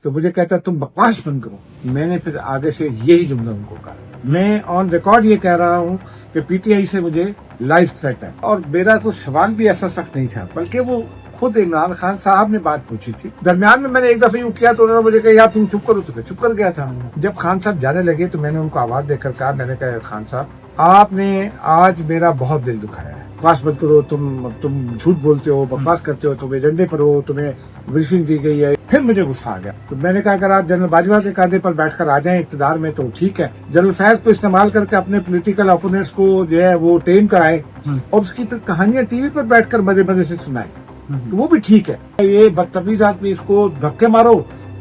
तो मुझे कहता तुम बकवास बंद करो। मैंने फिर आगे से यही जुमला उनको कहा। मैं ऑन रिकॉर्ड ये कह रहा हूँ कि पीटीआई से मुझे लाइफ थ्रेट है। और मेरा तो सवाल भी ऐसा सख्त नहीं था, बल्कि वो खुद इमरान खान साहब ने बात पूछी थी। दरमियान में मैंने एक दफा यूँ किया तो उन्होंने मुझे कहा यार तुम चुप करो, तो चुप कर गया था। जब खान साहब जाने लगे तो मैंने उनको आवाज देकर कहा, मैंने कहा खान साहब आपने आज मेरा बहुत दिल दुखाया है, बकवास मत करो, तुम झूठ बोलते हो, बकवास करते हो, तुम एजेंडे पर हो, तुम्हें ब्रीफिंग दी गई है। फिर मुझे गुस्सा आ गया। तो मैंने कहा अगर आप जनरल बाजवा के कांधे पर बैठकर आ जाएं इक़्तिदार में तो ठीक है, जनरल फैज को इस्तेमाल करके अपने पॉलिटिकल ओपोनेंट्स को जो है वो टेम कराएं और उसकी फिर कहानियां टीवी पर बैठकर मजे मजे से सुनाएं तो वो भी ठीक है। ये बदतमीज आदमी, इसको धक्के मारो।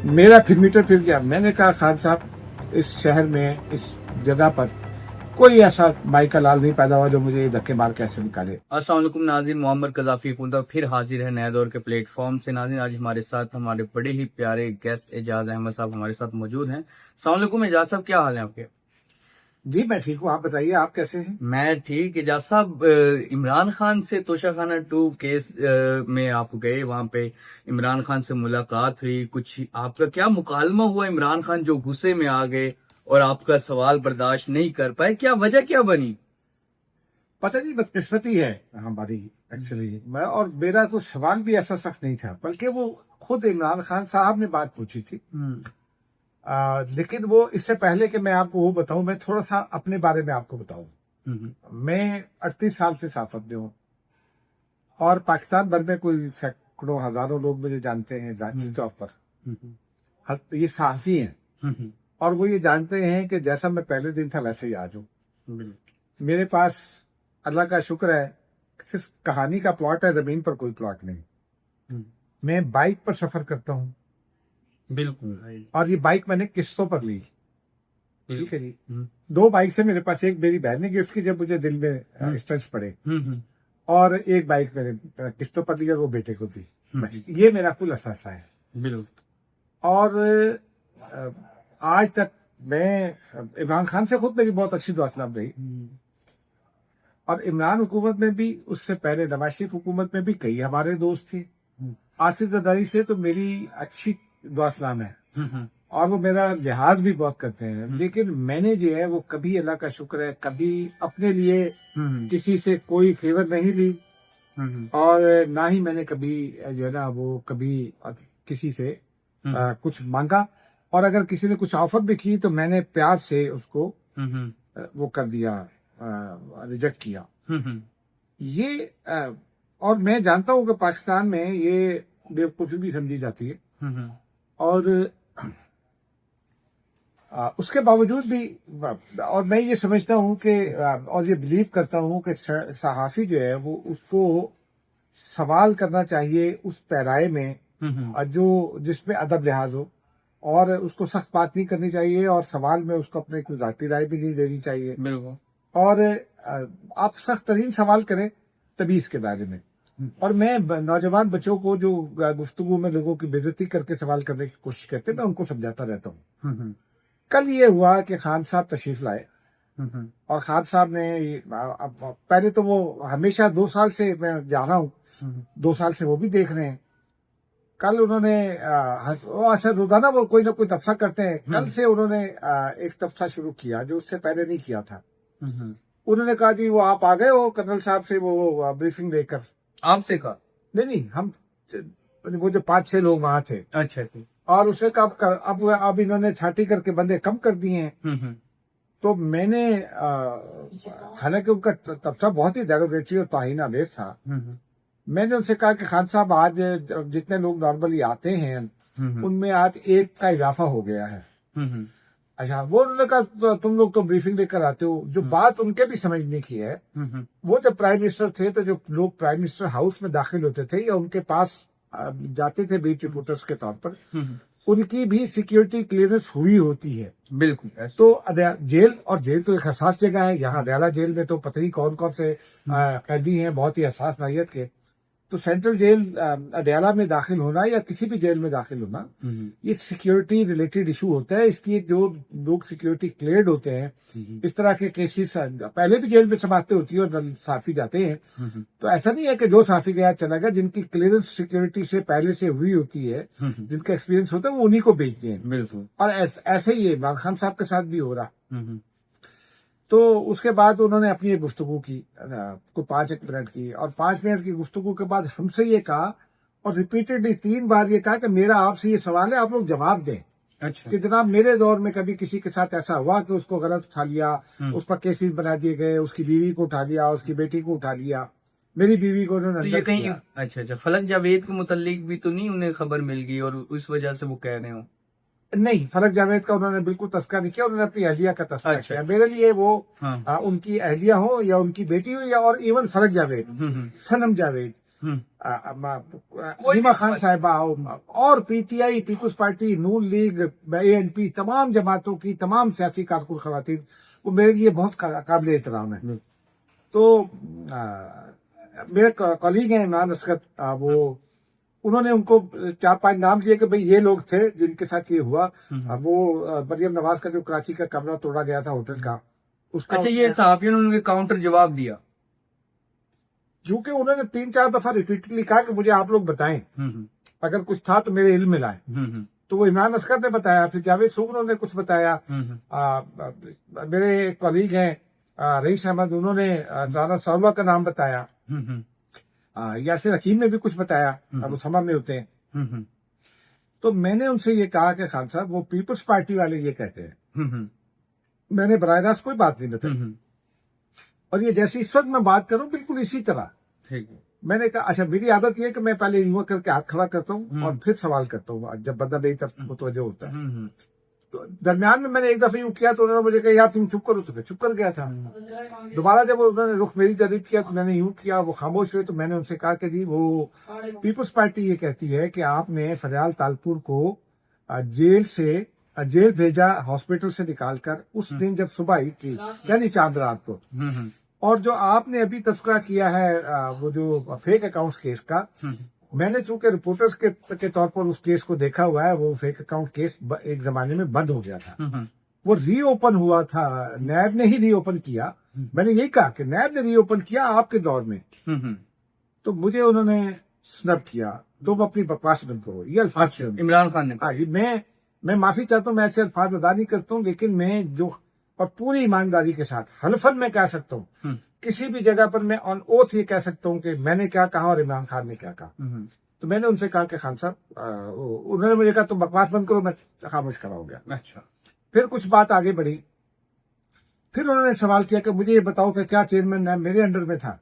मेरा फिर मीटर फिर गया। मैंने कहा खान साहब इस शहर में, इस जगह पर कोई ऐसा माई का लाल नहीं पैदा हुआ जो मुझे ये धक्के मार कैसे निकाले। अस्सलाम वालेकुम नाज़रीन, मोहम्मद कज़ाफ़ी पुंदा फिर हाजिर है नए दौर के प्लेटफॉर्म से। नाज़रीन आज हमारे साथ हमारे बड़े ही प्यारे गेस्ट एजाज अहमद साहब हमारे साथ मौजूद हैं। अस्सलाम वालेकुम एजाज साहब, क्या हाल है आपके? जी मैं ठीक हूँ, आप बताइए आप कैसे हैं? मैं ठीक। एजाज साहब, इमरान खान से तोशाखाना 2 केस में आप गए, वहाँ पे इमरान खान से मुलाकात हुई, कुछ आपका क्या मुकालमा हुआ? इमरान खान जो गुस्से में आ गए और आपका सवाल बर्दाश्त नहीं कर पाए, क्या वजह क्या बनी? पता नहीं, बदकिस्मती है हमारी एक्चुअली। मैं और मेरा तो सवाल भी ऐसा सख्त नहीं था, बल्कि वो खुद इमरान खान साहब ने बात पूछी थी। लेकिन वो इससे पहले कि मैं आपको वो बताऊं, मैं थोड़ा सा अपने बारे में आपको बताऊं। मैं 38 साल से साफत में हूँ और पाकिस्तान भर में कोई सैकड़ों हजारों लोग मुझे जानते हैं जाती तौर पर। ये साथी हैं और वो ये जानते हैं कि जैसा मैं पहले दिन था वैसे ही आज हूँ। मेरे पास अल्लाह का शुक्र है सिर्फ कहानी का प्लॉट है, जमीन पर कोई प्लॉट नहीं। मैं बाइक पर सफर करता हूँ। बिल्कुल। और ये बाइक मैंने किस्तों पर ली। ठीक है जी। 2 बाइक से मेरे पास, एक मेरी बहन ने गिफ्ट की जब मुझे दिल में स्ट्रेस पड़े, और एक बाइक मैंने किस्तों पर ली और वो बेटे को दी। बस ये मेरा कुल असासा है। बिल्कुल। और आज तक मैं इमरान खान से खुद मेरी बहुत अच्छी दोस्ताना रही, और इमरान हुकूमत में भी, उससे पहले नवाज शरीफ हुकूमत में भी कई हमारे दोस्त थे। आसिफ जरदारी से तो मेरी अच्छी दोस्ताना है और वो मेरा लिहाज भी बहुत करते हैं। लेकिन मैंने जो है वो कभी, अल्लाह का शुक्र है, कभी अपने लिए किसी से कोई फेवर नहीं ली, और ना ही मैंने कभी जो है ना वो कभी किसी से कुछ मांगा। और अगर किसी ने कुछ ऑफर भी की तो मैंने प्यार से उसको वो कर दिया, रिजेक्ट किया। ये और मैं जानता हूँ कि पाकिस्तान में ये बेवकूफ़ी भी समझी जाती है, और उसके बावजूद भी, और मैं ये समझता हूँ कि और ये बिलीव करता हूँ कि सहाफ़ी जो है वो उसको सवाल करना चाहिए उस पैराए में जो जिसमें अदब लिहाज हो, और उसको सख्त बात नहीं करनी चाहिए, और सवाल में उसको अपने कोई ज़ाती राय भी नहीं देनी चाहिए। बिल्कुल। और आप सख्त तरीन सवाल करें तमीज के दायरे में। और मैं नौजवान बच्चों को जो गुफ्तगू में लोगों की बेइज्जती करके सवाल करने की कोशिश करते हैं, मैं उनको समझाता रहता हूँ। कल ये हुआ कि खान साहब तशरीफ लाए, और खान साहब ने पहले तो वो हमेशा 2 साल से मैं जा रहा हूँ, 2 साल से वो भी देख रहे हैं। कल उन्होंने अच्छा रोजाना वो कोई ना कोई तबसा करते हैं। कल से उन्होंने एक तबसा शुरू किया जो उससे पहले नहीं किया था। उन्होंने कहा जी वो आप आ गए हो कर्नल साहब से वो ब्रीफिंग लेकर। आपसे कहा? नहीं, हम वो जो 5-6 लोग वहां थे। अच्छा। और उसे कब अब इन्होंने छाटी करके बंदे कम कर दिए हैं। तो मैंने हालांकि उनका तबसा बहुत ही डेरोगेटरी और ताहीना बेस था। मैंने उनसे कहा कि खान साहब आज जितने लोग नॉर्मली आते हैं उनमें आज एक का इजाफा हो गया है। अच्छा, वो उन्होंने कहा तुम लोग तो ब्रीफिंग लेकर आते हो। जो बात उनके भी समझने की है, वो जब प्राइम मिनिस्टर थे तो जो लोग प्राइम मिनिस्टर हाउस में दाखिल होते थे या उनके पास जाते थे बीट रिपोर्टर्स के तौर पर, उनकी भी सिक्योरिटी क्लियरेंस हुई होती है। बिल्कुल। तो जेल तो एक हसास जगह है। यहाँ अडयाला जेल में तो पता नहीं कौन कौन से कैदी हैं, बहुत ही हसास नौयत के। तो सेंट्रल जेल अडयाला में दाखिल होना या किसी भी जेल में दाखिल होना ये सिक्योरिटी रिलेटेड इशू होता है। इसलिए जो लोग सिक्योरिटी क्लियर्ड होते हैं इस तरह के केसेस पहले भी जेल में समाप्ति होती है और साफी जाते हैं। तो ऐसा नहीं है कि जो साफी गया चला गया, जिनकी क्लियरेंस सिक्योरिटी से पहले से हुई होती है, जिनका एक्सपीरियंस होता है, वो उन्हीं को भेजते हैं। बिल्कुल। और ऐसे ही इमरान खान साहब के साथ भी हो रहा। तो उसके बाद उन्होंने अपनी एक गुफ्तगू की कोई 5-1 मिनट की, और 5 मिनट की गुफ्तगू के बाद हमसे ये कहा और रिपीटेडली 3 बार ये कहा कि मेरा आपसे ये सवाल है, आप लोग जवाब दें। अच्छा। कि जनाब मेरे दौर में कभी किसी के साथ ऐसा हुआ कि उसको गलत उठा लिया, उस पर केसेस बना दिए गए, उसकी बीवी को उठा लिया, उसकी बेटी को उठा लिया, मेरी बीवी को उन्होंने तो ये अंदर कहीं किया। अच्छा फलक जावेद के मुतालिक भी तो नहीं उन्हें खबर मिल गई और उस वजह से वो कह रहे हो? नहीं, फलक जावेद का उन्होंने बिल्कुल तस्करा नहीं किया, उन्होंने अपनी अहलिया का तस्करा अच्छा। किया। मेरे लिए वो हाँ। उनकी अहलिया हो या उनकी बेटी हो या और इवन फलक जावेद, सनम जावेद, नीमा खान साहिबा हो, और पीटीआई, पीपुल्स पार्टी, नून लीग, एएनपी, तमाम जमातों की तमाम सियासी कारकुन खवातीन, वो मेरे लिए बहुत काबिल एहतराम है। तो मेरे कॉलीग हैं इमरान असगद, वो उन्होंने उनको 4-5 नाम दिए कि भाई ये लोग थे जिनके साथ ये हुआ। वो मरियम नवाज का जो कराची का कमरा तोड़ा गया था होटल का, उसका अच्छा, ये सहाफियों ने उनके काउंटर जवाब दिया? क्योंकि उन्होंने 3-4 दफा रिपीटेडली कहा कि मुझे आप लोग बताएं, अगर कुछ था तो मेरे इल्म में लाए। तो वो इमरान असगर ने बताया, फिर जावेद सुगनों ने कुछ बताया, मेरे कॉलीग हैं रईस अहमद, उन्होंने राना साहबा का नाम बताया, यासिर हकीम ने भी कुछ बताया, अब वो समर में होते हैं। तो मैंने उनसे ये कहा कि खान साहब वो पीपल्स पार्टी वाले ये कहते हैं, मैंने बराह रास्त कोई बात नहीं बताई, और ये जैसे इस वक्त मैं बात करूं बिल्कुल इसी तरह। ठीक है। मैंने कहा अच्छा मेरी आदत ये है कि मैं पहले यूं करके हाथ खड़ा करता हूँ और फिर सवाल करता हूँ जब बंदा मेरी तरफ मुतवज्जो होता है। तो दरमियान में मैंने एक दफा यूं किया तो उन्होंने मुझे कहा यार तुम चुप करो, तो मैं चुप कर गया था। दोबारा जब उन्होंने रुख मेरी तरफ किया तो मैंने यूं किया, वो खामोश हुए। तो मैंने उनसे कहा कि जी वो पीपल्स पार्टी ये कहती है कि आपने फरियाल तालपुर को जेल भेजा, हॉस्पिटल से निकालकर उस दिन जब सुबह आई थी, यानी चांद रात को, और जो आपने अभी तस्करा किया है वो जो फेक अकाउंट्स केस का, मैंने चूंकि रिपोर्टर्स के तौर पर उस केस को देखा हुआ है, वो फेक अकाउंट केस एक जमाने में बंद हो गया था, वो रीओपन हुआ था, नैब ने ही रीओपन किया। मैंने यही कहा कि नैब ने रीओपन किया आपके दौर में। तो मुझे उन्होंने स्नब किया, तुम अपनी बकवास बंद करो, ये अल्फाज इमरान खान ने कहा। मैं माफी चाहता हूँ, मैं ऐसे अल्फाज अदा नहीं करता हूँ, लेकिन मैं जो और पूरी ईमानदारी के साथ हल्फन में कह सकता हूँ, किसी भी जगह पर मैं ऑन ओथ ये कह सकता हूँ कि मैंने क्या कहा और इमरान खान ने क्या कहा। तो मैंने उनसे कहा कि खान साहब, उन्होंने मुझे कहा तुम बकवास बंद करो, मैं खामोश खड़ा हो गया। अच्छा। फिर कुछ बात आगे बढ़ी, फिर उन्होंने सवाल किया कि मुझे ये बताओ कि क्या चेयरमैन मेरे अंडर में था।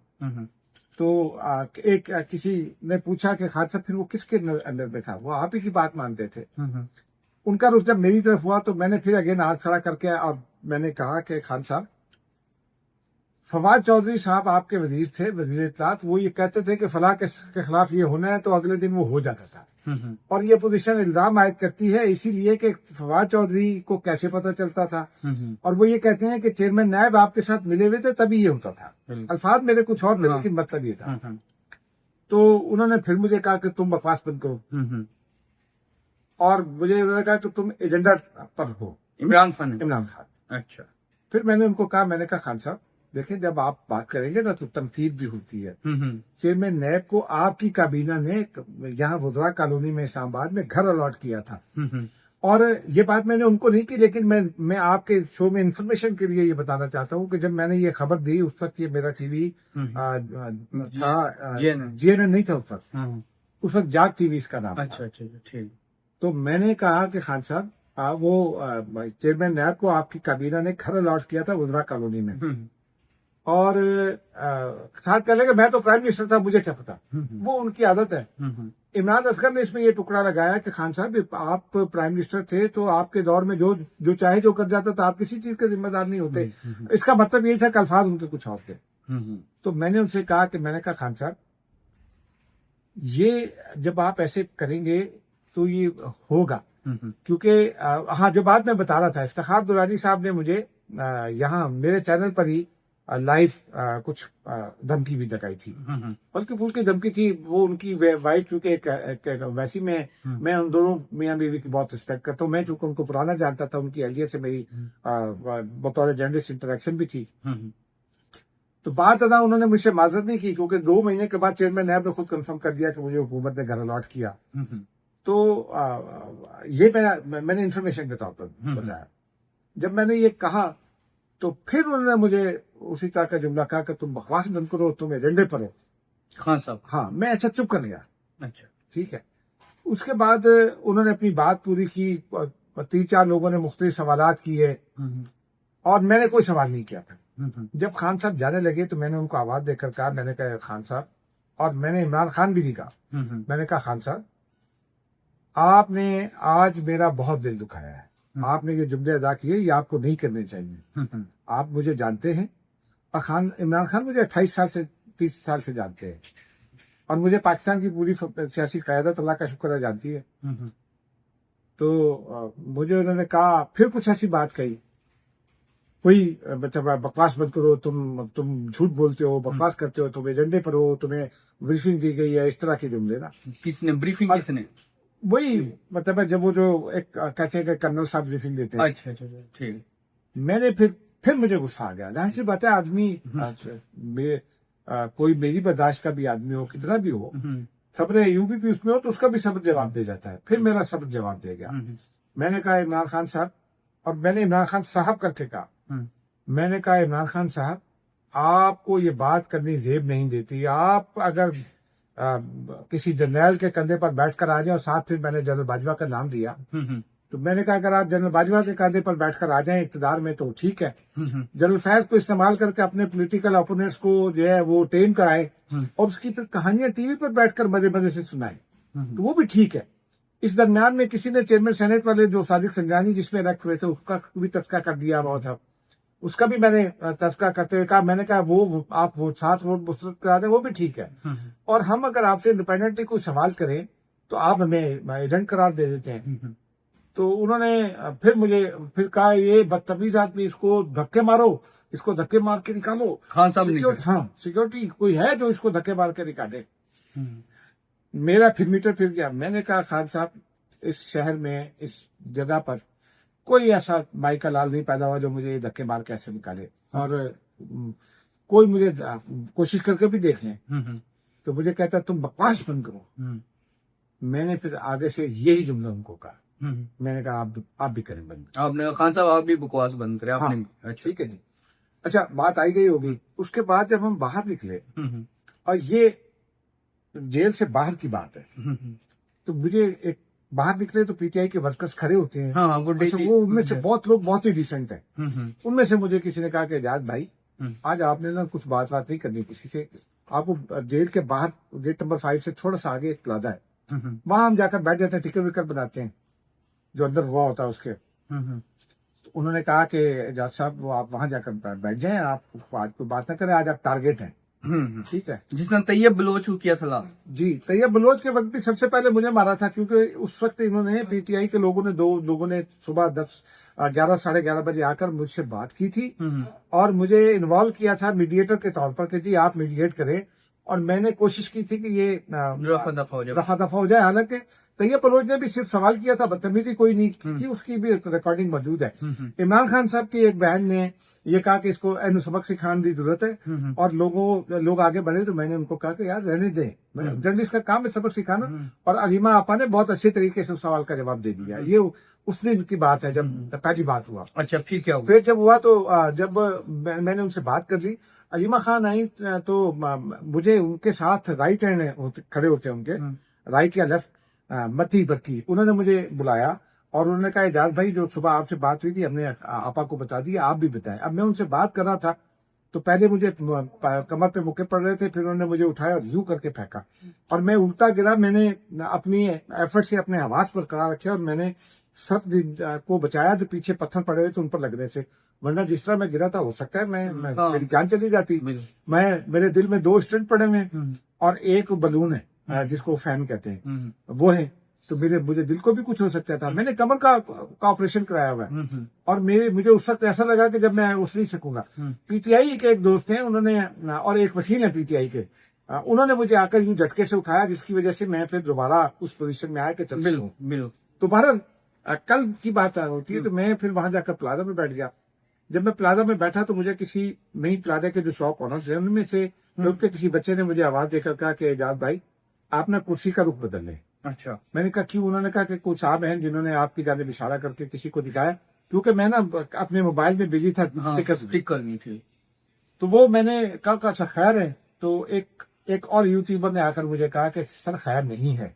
तो किसी ने पूछा कि खान साहब फिर वो किसके अंडर में था, वो आप ही की बात मानते थे। उनका रुख जब मेरी तरफ हुआ तो मैंने फिर अगेन हाथ खड़ा करके और मैंने कहा कि खान साहब, फवाद चौधरी साहब आपके वजीर थे, वजीर इत्तलात, वो ये कहते थे कि फलाह के खिलाफ ये होना है, तो अगले दिन वो हो जाता था। और ये पोजीशन इल्जाम आयद करती है इसीलिए कि फवाद चौधरी को कैसे पता चलता था, और वो ये कहते हैं कि चेयरमैन नायब आपके साथ मिले हुए थे तभी ये होता था। अल्फाज मेरे कुछ और थे, लेकिन मतलब ये था। तो उन्होंने फिर मुझे कहा कि तुम बकवास बंद करो, और मुझे उन्होंने कहा कि तुम एजेंडा पर हो। इमरान खान। अच्छा। फिर मैंने उनको कहा, मैंने कहा खान साहब देखें, जब आप बात करेंगे ना तो तमसील भी होती है। चेयरमैन नैब को आपकी काबीना ने यहाँ वुज़रा कॉलोनी में इस्लामाबाद में घर अलॉट किया था, और ये बात मैंने उनको नहीं की, लेकिन मैं आपके शो में इंफॉर्मेशन के लिए ये बताना चाहता हूँ कि जब मैंने ये खबर दी उस वक्त ये मेरा टीवी था, जीएनएन नहीं था उस वक्त जाग टीवी इसका नाम। अच्छा, ठीक। तो मैंने कहा कि खान साहब, वो चेयरमैन नैब को आपकी काबीना ने घर अलॉट किया था वुज़रा कॉलोनी में, और साथ कह लेंगे मैं तो प्राइम मिनिस्टर था, मुझे क्या पता। वो उनकी आदत है। इमरान असगर ने इसमें ये टुकड़ा लगाया कि खान साहब आप प्राइम मिनिस्टर थे तो आपके दौर में जो चाहे जो कर जाता था, आप किसी चीज के जिम्मेदार नहीं होते। इसका मतलब यही था कि अल्फाज उनके कुछ और थे। तो मैंने उनसे कहा कि मैंने कहा खान साहब, ये जब आप ऐसे करेंगे तो ये होगा, क्योंकि हाँ, जो बात मैं बता रहा था, इफ्तिखार दुरानी साहब ने मुझे यहाँ मेरे चैनल पर ही लाइव कुछ धमकी भी लगाई थी, बल्कि फुल की धमकी थी। वो उनकी वाइफ चूंकि वैसी मैं उन दोनों मियाँ बीवी की बहुत रिस्पेक्ट करता हूँ। मैं चूंकि उनको पुराना जानता था, उनकी एहलियत से मेरी बतौर जर्नलिस्ट इंटरेक्शन भी थी। तो बात अदा उन्होंने मुझसे माजरत नहीं की, क्योंकि 2 महीने के बाद चेयरमैन नैब ने खुद कंफर्म कर दिया कि मुझे हुकूमत ने घर अलॉट किया। तो ये मैंने इंफॉर्मेशन के तौर पर बताया। जब मैंने ये कहा तो फिर उन्होंने मुझे उसी तरह का जुमला कहा कि तुम बकवास बंद करो, तुम एजेंडे पर हो। खान साहब? हाँ, मैं ऐसा चुप कर गया। अच्छा, ठीक है। उसके बाद उन्होंने अपनी बात पूरी की, 3-4 लोगों ने मुख्तलिफ सवालात किए और मैंने कोई सवाल नहीं किया था। जब खान साहब जाने लगे तो मैंने उनको आवाज देकर कहा, मैंने कहा खान साहब, और मैंने इमरान खान भी नहीं कहा, मैंने कहा खान साहब, आपने आज मेरा बहुत दिल दुखाया है। आपने ये जुमले अदा किए, ये आपको नहीं करने चाहिए। आप मुझे जानते हैं और इमरान खान मुझे 28 साल से 30 साल से जानते हैं और मुझे पाकिस्तान की पूरी सियासी क़यादत अल्लाह का शुक्र है जानती है। तो मुझे उन्होंने कहा, फिर कुछ ऐसी बात कही, कोई मतलब बकवास मत करो, तुम झूठ बोलते हो, बकवास करते हो, तुम एजेंडे पर हो, तुम्हें ब्रीफिंग दी गई है, इस तरह के जुमले ना। किसने ब्रीफिंग? किसने? वही मतलब जब वो जो एक कहते हैं कि कर्नल साहब ब्रीफिंग देते हैं। अच्छा, ठीक। मैंने फिर मुझे गुस्सा आ गया। जाहिर सी बात है, आदमी कोई मेरी बर्दाश्त का भी आदमी हो, कितना भी हो, सब्र यूं भी उसमें हो तो उसका भी सब्र जवाब दे जाता है। फिर मेरा सब्र जवाब दे गया। मैंने कहा इमरान खान साहब, और मैंने इमरान खान साहब करके कहा, मैंने कहा इमरान खान साहब, आपको ये बात करनी जेब नहीं देती। आप अगर किसी जर्नैल के कंधे पर बैठकर आ जाए, और साथ फिर मैंने जनरल बाजवा का नाम दिया, तो मैंने कहा अगर आप जनरल बाजवा के कंधे पर बैठकर आ जाएं इक़्तिदार में तो ठीक है। जनरल फैज को इस्तेमाल करके अपने पॉलिटिकल ओपोनेंट्स को जो है वो टेम कराए और उसकी फिर कहानियां टीवी पर बैठकर मजे मजे से सुनाए, तो वो भी ठीक है। इस दरमियान में किसी ने चेयरमैन सेनेट वाले जो सादिक संजानी जिसमें इलेक्ट हुए थे उसका भी तस्करा कर दिया हुआ था, उसका भी मैंने तस्करा करते हुए कहा, मैंने कहा वो आप वो 7 वोट मुस्तरद करा दें, वो भी ठीक है। और हम अगर आपसे इंडिपेंडेंटली कोई सवाल करें तो आप हमें एजेंट करार दे देते हैं। तो उन्होंने फिर कहा, ये बदतमीज आदमी, इसको धक्के मारो, इसको धक्के मार के निकालो। खान साहब? हाँ, सिक्योरिटी कोई है जो इसको धक्के मार के निकाले। मेरा फिर मीटर फिर गया। मैंने कहा खान साहब, इस शहर में, इस जगह पर कोई ऐसा माई का लाल नहीं पैदा हुआ जो मुझे धक्के मार के ऐसे निकाले, और कोई मुझे कोशिश करके भी देख लें। तो मुझे कहता तुम बकवास बंद करो। मैंने फिर आगे से यही जुमला उनको कहा। मैंने कहा आप भी करें बंद। आपने कहा खान साहब आप भी बकवास बंद करें? आपने? हाँ, ठीक है जी। अच्छा, बात आई गई होगी। उसके बाद जब हम बाहर निकले, और ये जेल से बाहर की बात है, तो मुझे एक बाहर निकले तो पीटीआई के वर्कर्स खड़े होते हैं। हाँ, वो उनमें से बहुत लोग बहुत ही डिसेंट हैं। उनमें से मुझे किसी ने कहा कि एजाज भाई, आज आपने ना कुछ बात नहीं करनी किसी से, आपको जेल के बाहर गेट नंबर 5 से थोड़ा सा आगे एक प्लाजा है, वहां हम जाकर बैठ जाते हैं, टिकट विकट बनाते हैं जो अंदर हुआ होता है उसके। तो उन्होंने कहा कि एजाज साहब, वो आप वहां जाकर बैठ जाएं, आप आज कोई बात ना करें, आज आप टारगेट हैं। ठीक है। जिसने तैयब बलोच को किया था जी, तैयब बलोच के वक्त भी सबसे पहले मुझे मारा था, क्योंकि उस वक्त इन्होंने पीटीआई के लोगों ने 2 लोगों ने सुबह 11 साढ़े 11 बजे आकर मुझसे बात की थी और मुझे इन्वॉल्व किया था मीडिएटर के तौर पर कि जी आप मीडिएट करें, और मैंने कोशिश की थी कि ये रफा दफा हो जाए। हालांकि तैयब बलोच ने भी सिर्फ सवाल किया था, बदतमीजी कोई नहीं की थी, उसकी भी रिकॉर्डिंग मौजूद है। इमरान खान साहब की एक बहन ने ये कहा कि इसको एनु सबक सिखाने की जरूरत है, और लोग आगे बढ़े तो मैंने उनको कहा कि यार रहने दें, जर्नलिस्ट का काम है सबक सिखाना। और अलीमा आपा ने बहुत अच्छे तरीके से उस सवाल का जवाब दे दिया। ये उस दिन की बात है जब पहली बात हुआ। अच्छा, फिर क्या हुआ? फिर जब हुआ तो जब मैंने उनसे बात कर ली, अलीमा खान आई तो मुझे उनके साथ राइट हैंड खड़े होते हैं, उनके राइट या लेफ्ट मती बरकी, उन्होंने मुझे बुलाया और उन्होंने कहा एजाज भाई, जो सुबह आपसे बात हुई थी हमने आपा को बता दी, आप भी बताएं। अब मैं उनसे बात कर रहा था तो पहले मुझे कमर पे मुक्के पड़ रहे थे, फिर उन्होंने मुझे उठाया और यूं करके फेंका और मैं उल्टा गिरा। मैंने अपनी एफर्ट से अपने आवाज पर करा रखे और मैंने सब को बचाया जो पीछे पत्थर पड़े हुए थे उन पर लगने से, वरना जिस तरह मैं गिरा था हो सकता है मेरी जान चली जाती। मेरे दिल में 2 स्टंट पड़े हुए और एक बलून है जिसको फैन कहते हैं, वो है। तो मुझे दिल को भी कुछ हो सकता था। मैंने कमर का ऑपरेशन कराया हुआ है और मुझे उस वक्त ऐसा लगा कि जब मैं उठ नहीं सकूंगा। पीटीआई के एक दोस्त हैं, उन्होंने और एक वकील है पीटीआई के, उन्होंने मुझे आकर यूं झटके से उठाया, जिसकी वजह से मैं फिर दोबारा उस पोजीशन में आया कि चल सकूं। बिल्कुल। तो बहरहाल कल की बात होती है, तो मैं फिर वहां जाकर प्लाजा में बैठ गया। जब मैं प्लाजा में बैठा तो मुझे किसी नई प्लाजा के जो शॉप ओनर्स हैं उनमें से उनके किसी बच्चे ने मुझे आवाज देकर कहा कि एजाज भाई आप ना कुर्सी का रुख बदल लें। अच्छा। मैंने कहा क्यों? उन्होंने कहा कि कुछ साहब हैं जिन्होंने आपकी जानिब इशारा करके किसी को दिखाया, क्योंकि मैं ना अपने मोबाइल में बिजी था हाँ, टिक करनी थी। तो वो मैंने कहा अच्छा खैर है। तो एक और यूट्यूबर ने आकर मुझे कहा कि सर खैर नहीं है,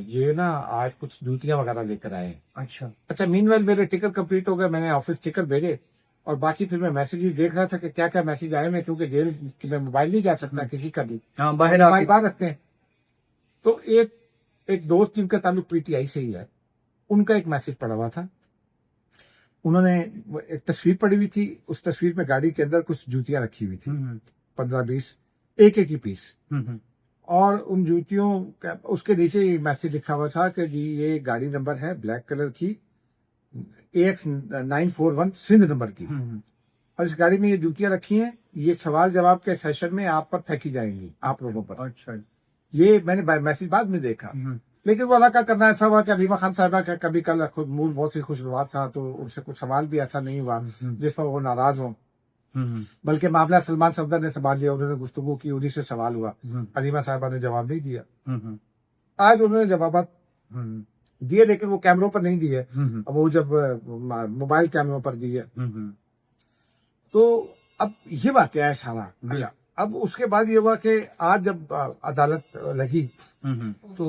ये ना आज कुछ जूतियां वगैरह लेकर आए हैं। अच्छा मीनवाइल मेरे टिकट कंप्लीट हो गए, मैंने ऑफिस टिकट भेजे और बाकी फिर मैं मैसेज देख रहा था कि क्या क्या मैसेज आए हैं, क्योंकि जेल में मोबाइल नहीं जा सकता किसी का भी, हाँ, बाहर मोबाइल बाहर रखते हैं। तो एक दोस्त जिनका ताल्लुक पीटीआई से ही है, उनका एक मैसेज पड़ा हुआ था। उन्होंने एक तस्वीर पड़ी हुई थी, उस तस्वीर में गाड़ी के अंदर कुछ जूतियां रखी हुई थी, 15-20 एक ही पीस, और उन जूतियों का उसके नीचे मैसेज लिखा हुआ था कि जी ये गाड़ी नंबर है ब्लैक कलर की AX 941 सिंध नंबर की, और इस गाड़ी में ये जूतियां रखी हैं, ये सवाल जवाब के सेशन में आप पर फेंकी जाएंगी, आप लोगों पर। अच्छा। ये मैंने मैसेज बाद में देखा, लेकिन वो अल्लाह का करना ऐसा हुआ कि हलीमा खान साहिबा का कभी कल खुद मूड बहुत ही खुशगवार था, तो उनसे कुछ सवाल भी ऐसा नहीं हुआ जिस पर वो नाराज हो, बल्कि मामला सलमान सफदर ने संभाल लिया, उन्होंने गुफ्तगू की, उन्हीं से सवाल हुआ, हलीमा साहिबा ने जवाब नहीं दिया। आज उन्होंने जवाब दिए, लेकिन वो कैमरों पर नहीं दिए, वो जब मोबाइल कैमरों पर दिए। तो अब ये वाकया है सारा। अच्छा, अब उसके बाद ये हुआ कि आज जब अदालत लगी तो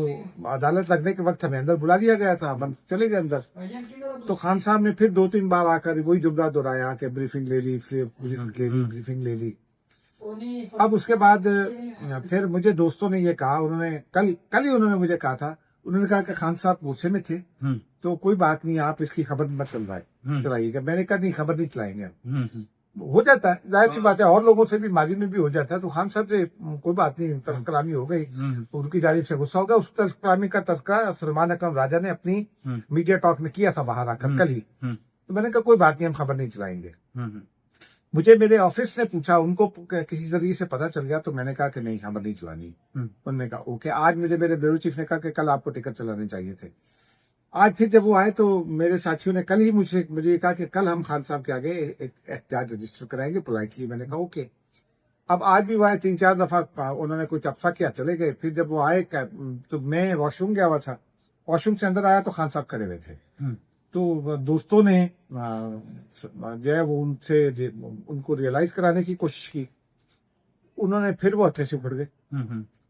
अदालत लगने के वक्त हमें अंदर बुला लिया गया था, हम चले गए अंदर। तो खान साहब ने फिर 2-3 बार आकर वही जुमला दोहराया कि ब्रीफिंग ले ली, ब्रीफिंग ले ली। अब उसके बाद फिर मुझे दोस्तों ने ये कहा, उन्होंने कल ही उन्होंने मुझे कहा था, उन्होंने कहा कि खान साहब गुस्से में थे, तो कोई बात नहीं, आप इसकी खबर मत चलाइएगा। मैंने कहा नहीं, खबर नहीं चलाएंगे। हो जाता है, जाहिर सी बात है, और लोगों से भी माजी में भी हो जाता है। तो खान साहब से कोई बात नहीं, तस्करामी कलामी हो गई, उनकी जानिब से गुस्सा होगा। उस तस्करामी कलामी का तस्करा सलमान अकरम राजा ने अपनी मीडिया टॉक में किया था बाहर आकर कल ही। तो मैंने कहा कोई बात नहीं, हम खबर नहीं चलाएंगे। मुझे मेरे ऑफिस ने पूछा, उनको किसी जरिए से पता चल गया, तो मैंने कहा कि नहीं, खबर नहीं चलानी। उन्होंने कहा ओके। आज मुझे मेरे ब्यूरो चीफ ने कहा कि कल आपको टिकट चलाने चाहिए थे। आज फिर जब वो आए तो मेरे साथियों ने कल ही मुझे कहा कि कल हम खान साहब के आगे एक एहतियात रजिस्टर कराएंगे पोलाइटली। मैंने कहा ओके। अब आज भी वो आए, 3-4 दफा उन्होंने कुछ अफसा किया, चले गए। फिर जब वो आए तो मैं वॉशरूम गया हुआ था, वॉशरूम से अंदर आया तो खान साहब खड़े हुए थे। तो दोस्तों ने जो है वो उनको रियलाइज कराने की कोशिश की। उन्होंने फिर वो हथे से उड़ गए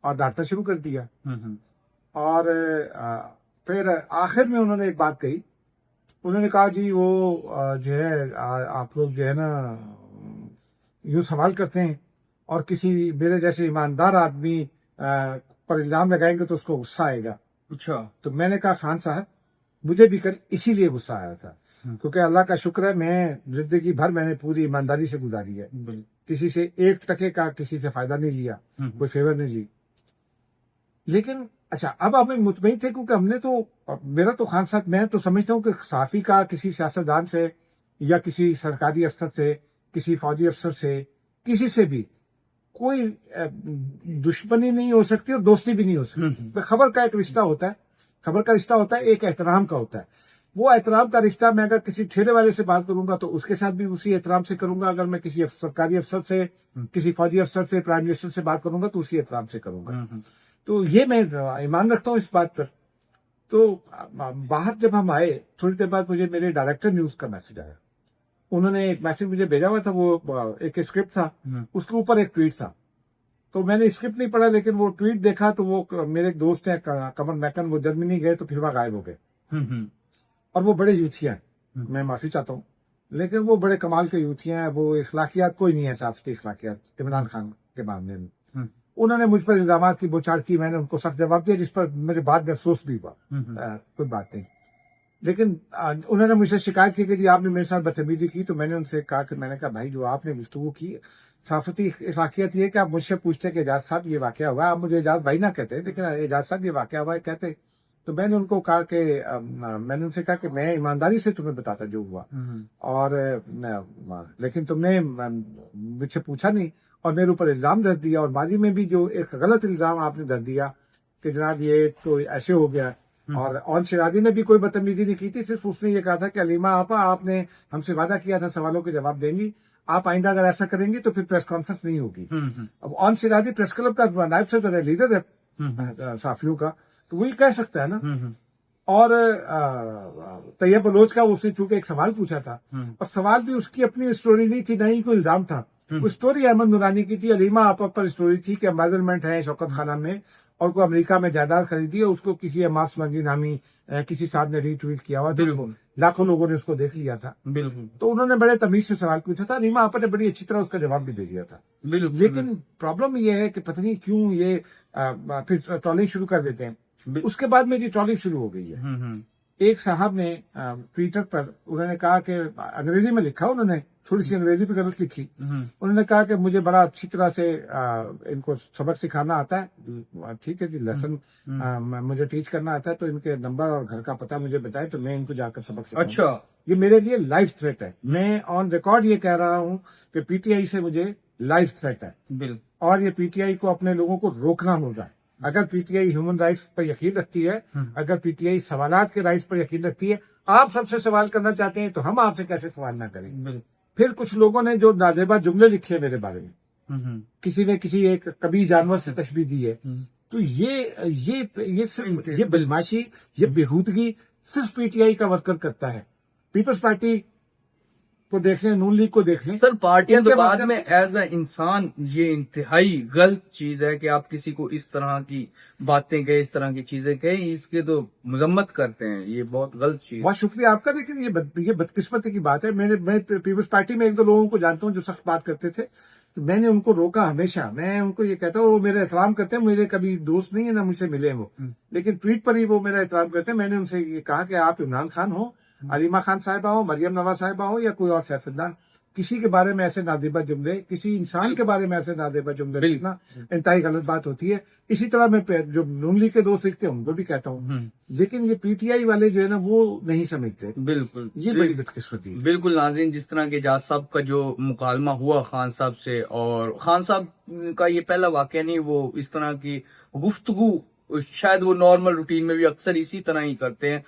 और डांटना शुरू कर दिया। और फिर आखिर में उन्होंने एक बात कही, उन्होंने कहा जी वो जो है आप लोग जो है ना यूं सवाल करते हैं, और किसी मेरे जैसे ईमानदार आदमी पर इल्जाम लगाएंगे तो उसको गुस्सा आएगा। अच्छा। तो मैंने कहा खान साहब मुझे भी कल इसीलिए गुस्सा आया था, क्योंकि अल्लाह का शुक्र है मैं जिंदगी भर मैंने पूरी ईमानदारी से गुजारी है, किसी से 1 टके का किसी से फायदा नहीं लिया, कोई फेवर नहीं ली। लेकिन अच्छा, अब हमें मुतमईन थे, क्योंकि हमने तो मेरा तो खान साहब, मैं तो समझता हूँ कि सहाफी का किसी सियासतदान से या किसी सरकारी अफसर से, किसी फौजी अफसर से, किसी से भी कोई दुश्मनी नहीं हो सकती और दोस्ती भी नहीं हो सकती। खबर का एक रिश्ता होता है, खबर का रिश्ता होता है, एक एहतराम का होता है। वो एहतराम का रिश्ता मैं अगर किसी ठेले वाले से बात करूंगा तो उसके साथ भी उसी एहतराम से करूंगा, अगर मैं किसी सरकारी अफसर से, किसी फौजी अफसर से, प्राइम मिनिस्टर से बात करूंगा तो उसी एहतराम से करूंगा। तो ये मैं ईमान रखता हूँ इस बात पर। तो बाहर जब हम आए, थोड़ी देर बाद मुझे मेरे डायरेक्टर न्यूज का मैसेज आया। उन्होंने एक मैसेज मुझे भेजा हुआ था, वो एक स्क्रिप्ट था, उसके ऊपर एक ट्वीट था। तो मैंने स्क्रिप्ट नहीं पढ़ा, लेकिन वो ट्वीट देखा तो वो मेरे एक दोस्त हैं कमर मैकन, वो जर्मनी गए तो फिर वहां गायब हो गए। और वो बड़े यूथिया हैं, मैं माफी चाहता हूँ, लेकिन वो बड़े कमाल के यूथिया हैं। वो इखलाकियात कोई नहीं है, साफ इखलाकियात इमरान खान के मामले में। उन्होंने मुझ पर इल्जाम की बौछार की, मैंने उनको सख्त जवाब दिया, जिस पर मेरे बाद में अफसोस भी हुआ। कोई बात नहीं, लेकिन उन्होंने मुझसे शिकायत की कि जी आपने मेरे साथ बदतमीजी की। तो मैंने उनसे कहा कि मैंने कहा भाई जो आपने गुफ्तगू की, साफती इसाकियत ये कि आप मुझसे पूछते कि एजाज साहब ये वाकया हुआ, आप मुझे एजाज भाई ना कहते, लेकिन एजाज साहब ये वाकया हुआ है कहते, तो मैंने उनको कहा कि मैंने उनसे कहा कि मैं ईमानदारी से तुम्हें बताता जो हुआ, और लेकिन तुमने मुझसे पूछा नहीं और मेरे ऊपर इल्जाम धर दिया, और माजी में भी जो एक गलत इल्जाम आपने धर दिया कि जनाब ये तो ऐसे हो गया। और ऑन शिराजी ने भी कोई बदतमीजी नहीं की थी, सिर्फ उसने ये कहा था कि अलीमा आपा आपने हमसे वादा किया था सवालों के जवाब देंगी, आप आइंदा अगर ऐसा करेंगी तो फिर प्रेस कॉन्फ्रेंस नहीं होगी। अब ऑन शिराजी प्रेस क्लब का नायब सदर है, लीडर है साफियों का, तो वही कह सकता है ना। और तैयब बलोच का उसने चूंकि एक सवाल पूछा था, और सवाल भी उसकी अपनी स्टोरी नहीं थी, ना ही कोई इल्जाम था। वो स्टोरी अहमद नूरानी की थी, अलीमा आपा पर स्टोरी थी कि एम्बेजलमेंट है शौकत खाना में, और को अमेरिका में जायदाद खरीदी है, उसको किसी मार्क्स मंगी नामी किसी साहब ने रीट्वीट किया हुआ, बिल्कुल लाखों लोगों ने उसको देख लिया था। बिल्कुल। तो उन्होंने बड़े तमीज से सवाल पूछा था, अलीमा आपा ने बड़ी अच्छी तरह उसका जवाब भी दे दिया था। बिल्कुल। लेकिन प्रॉब्लम ये है कि पता नहीं क्यों ये फिर ट्रॉलिंग शुरू कर देते हैं। उसके बाद मेरी ट्रॉलिंग शुरू हो गई है। एक साहब ने ट्विटर पर उन्होंने कहा कि अंग्रेजी में लिखा, उन्होंने थोड़ी सी अंग्रेजी पे गलत लिखी। उन्होंने कहा कि मुझे बड़ा अच्छी तरह से इनको सबक सिखाना आता है, ठीक है जी, लेसन मुझे टीच करना आता है, तो इनके नंबर और घर का पता मुझे बताएं तो मैं इनको जाकर सबक सिखाऊंगा। अच्छा, ये मेरे लिए लाइफ थ्रेट है। मैं ऑन रिकॉर्ड ये कह रहा हूँ कि पीटीआई से मुझे लाइफ थ्रेट है, और ये पीटीआई को अपने लोगों को रोकना होगा। अगर पीटीआई ह्यूमन राइट्स पर यकीन रखती है, अगर पीटीआई सवालात के राइट्स पर यकीन रखती है, आप सबसे सवाल करना चाहते हैं तो हम आपसे कैसे सवाल ना करें। फिर कुछ लोगों ने जो नाजेबा जुमले लिखे मेरे बारे में, किसी ने किसी एक कभी जानवर से तशबीह दी है, तो ये सिर्फ ये बदमाशी, ये बेहूदगी सिर्फ पीटीआई का वर्कर करता है। पीपल्स पार्टी को देख लें, नून लीग को देख लें। सर पार्टियां तो बाद में एज ए इंसान ये इंतहाई गलत चीज है कि आप किसी को इस तरह की बातें कहें, इस तरह की चीजें कहें, इसके तो मजम्मत करते हैं, ये बहुत गलत चीज। बहुत शुक्रिया आपका, लेकिन ये बदकिस्मती की बात है। मैं पीपल्स पार्टी में एक दो लोगों को जानता हूँ जो सख्त बात करते थे, तो मैंने उनको रोका हमेशा। मैं उनको ये कहता हूँ, वो मेरा एहतराम करते हैं, मेरे कभी दोस्त नहीं है ना मुझसे मिले वो, लेकिन ट्वीट पर ही वो मेरा एहतराम करते हैं। मैंने उनसे ये कहा कि आप इमरान खान हो, अलीमा खान साहिबा हो, मरियम नवाज साहिबा हो, या कोई और सियासतदान, किसी के बारे में ऐसे नादेबा जुमले, किसी इंसान के बारे में ऐसे नादेबा जुमले लिखना इंतहाई गलत बात होती है। इसी तरह मैं जो नून लीग के दोस्त लिखते हैं उनको भी कहता हूँ, लेकिन ये पीटीआई वाले जो है ना वो नहीं समझते। बिल्कुल, ये बड़ी बदकिस्मती है। बिल्कुल नाज़रीन, जिस तरह के एजाज साहब का जो मुकालमा हुआ खान साहब से, और खान साहब का ये पहला वाकया नहीं, वो इस तरह की गुफ्तगू शायद वो नॉर्मल रूटीन में भी अक्सर इसी तरह ही करते हैं।